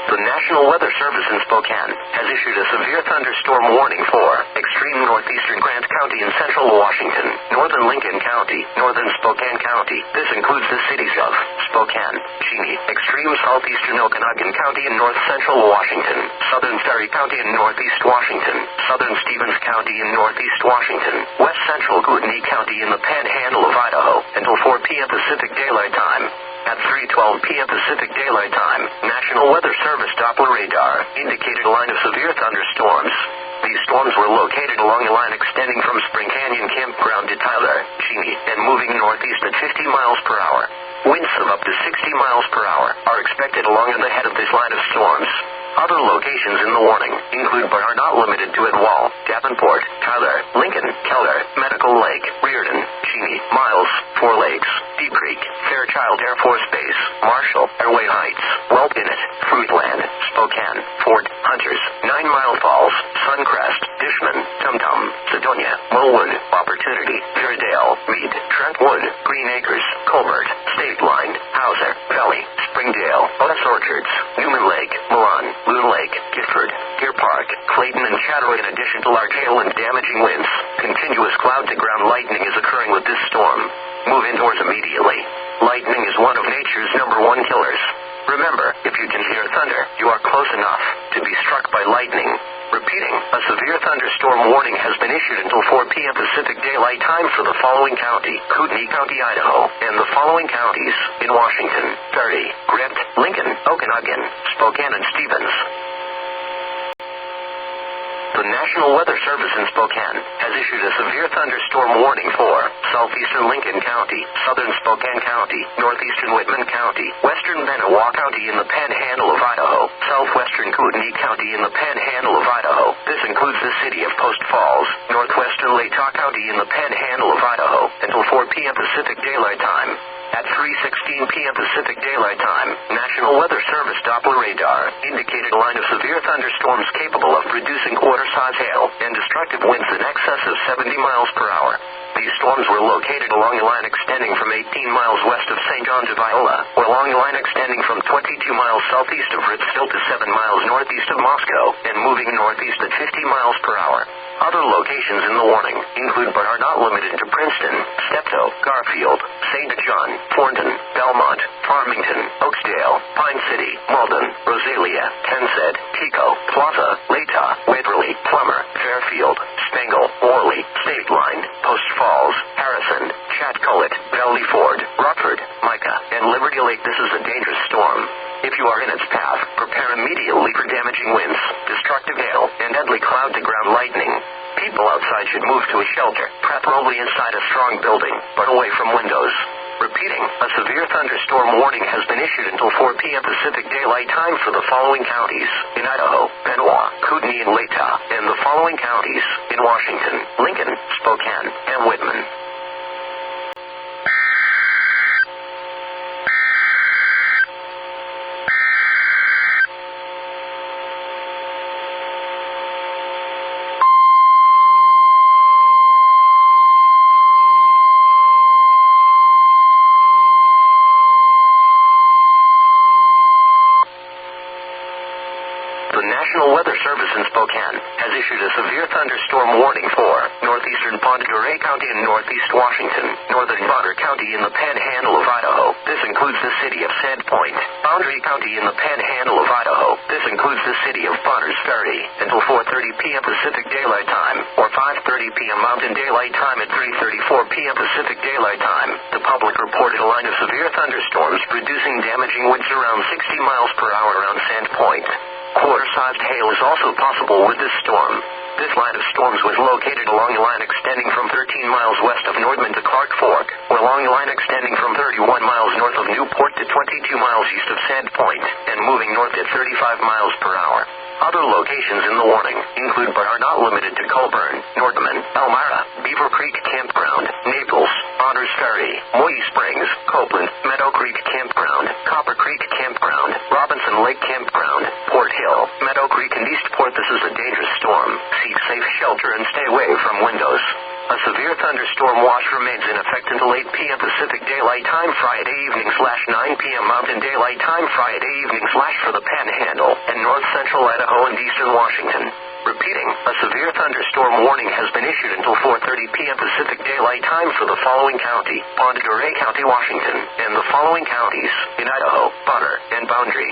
The National Weather Service in Spokane has issued a severe thunderstorm warning for extreme northeastern Grant County and central Washington, northern Lincoln County, northern Spokane County. This includes the cities of Spokane, Cheney, extreme southeastern Okanogan County and north central Washington, southern Ferry County and northeast Washington, southern Stevens County and northeast Washington, west central Kootenai County in the Panhandle of Idaho until 4 p.m. Pacific Daylight Time. At 3:12 p.m. Pacific Daylight Time, National Weather Service Doppler radar indicated a line of severe thunderstorms. These storms were located along a line extending from Spring Canyon Campground to Tyler, Cheney, and moving northeast at 50 miles per hour. Winds of up to 60 miles per hour are expected along the head of this line of storms. Other locations in the warning include but are not limited to Edwall, Davenport, Tyler, Lincoln, Keller, Medical Lake, Reardon, Cheney, Miles, Four Lakes, Deep Creek, Fairchild Air Force Base, Marshall, Airway Heights, Wellpinnet, Fruitland, Spokane, Fort Hunters, 9 Mile Falls, Suncrest, Dishman, Tumtum, Sedonia, Millwood, Opportunity, Fairdale, Meade, Trentwood, Green Acres, Colbert, State Line, Hauser, Valley, Springdale, Otis Orchards, Newman Lake, Milan, Loon Lake, Gifford, Deer Park, Clayton, and Chatham. In addition to large hail and damaging winds, continuous cloud-to-ground lightning is occurring with this storm. Move indoors immediately. Lightning is one of nature's #1 killers. Remember, if you can hear thunder, you are close enough to be struck by lightning. Repeating, a severe thunderstorm warning has been issued until 4 p.m. Pacific Daylight Time for the following county, Kootenai County, Idaho, and the following counties in Washington: Ferry, Grant, Lincoln, Okanogan, Spokane, and Stevens. The National Weather Service in Spokane has issued a severe thunderstorm warning for southeastern Lincoln County, southern Spokane County, northeastern Whitman County, western Benewah County in the Panhandle of Idaho, southwestern Kootenai County in the Panhandle of Idaho. This includes the city of Post Falls, northwestern Latah County in the Panhandle of Idaho until 4 p.m. Pacific Daylight Time. At 3:16 p.m. Pacific Daylight Time, National Weather Service Doppler radar indicated a line of severe thunderstorms capable of producing quarter-size hail and destructive winds in excess of 70 miles per hour. These storms were located along a line extending from 18 miles west of St. John to Viola, or along a line extending from 22 miles southeast of Ritzville to 7 miles northeast of Moscow, and moving northeast at 50 miles per hour. Other locations in the warning include but are not limited to Princeton, Steptoe, Garfield, St. John, Thornton, Belmont, Farmington, Oakdale, Pine City, Malden, Rosalia, Tensed, Pico, Plaza, Latah, Waverly, Plummer, Fairfield, Spangle, Worley, State Line, Post Falls, Harrison, Chatcolet, Valley Ford, Rockford, Micah, and Liberty Lake. This is a dangerous storm. If you are in its path, prepare immediately for damaging winds, destructive hail, and deadly cloud-to-ground lightning. People outside should move to a shelter, preferably inside a strong building, but away from windows. Repeating, a severe thunderstorm warning has been issued until 4 p.m. Pacific Daylight Time for the following counties in Idaho, Benewah, Kootenai, and Latah, and the following counties in Washington: Lincoln, Spokane, and Whitman. The National Weather Service in Spokane has issued a severe thunderstorm warning for northeastern Pend Oreille County and northeast Washington, northern Bonner County in the Panhandle of Idaho. This includes the city of Sandpoint, Boundary County in the Panhandle of Idaho. This includes the city of Bonners Ferry until 4:30 p.m. Pacific Daylight Time, or 5:30 p.m. Mountain Daylight Time at 3:34 p.m. Pacific Daylight Time. The public reported a line of severe thunderstorms producing damaging winds around 60 miles per hour around Sandpoint. Quarter-sized hail is also possible with this storm. This line of storms was located along a line extending from 13 miles west of Nordman to Clark Fork, or along a line extending from 31 miles north of Newport to 22 miles east of Sandpoint, and moving north at 35 miles per hour. Other locations in the warning include but are not limited to Colburn, Nordman, Elmira, Beaver Creek Campground, Naples, Bonners Ferry, Moyie Springs, Copeland, Meadow Creek Campground, Copper Creek Campground, Robinson Lake Campground, Port Hill, Meadow Creek, and Eastport. This is a dangerous storm. Seek safe shelter and stay away from windows. A severe thunderstorm watch remains in effect until 8 p.m. Pacific Daylight Time Friday evening/9 p.m. Mountain Daylight Time Friday evening/ for the Panhandle and north central Idaho and eastern Washington. Repeating, a severe thunderstorm warning has been issued until 4:30 p.m. Pacific Daylight Time for the following county: Pend Oreille County, Washington, and the following counties in Idaho: Bonner and Boundary.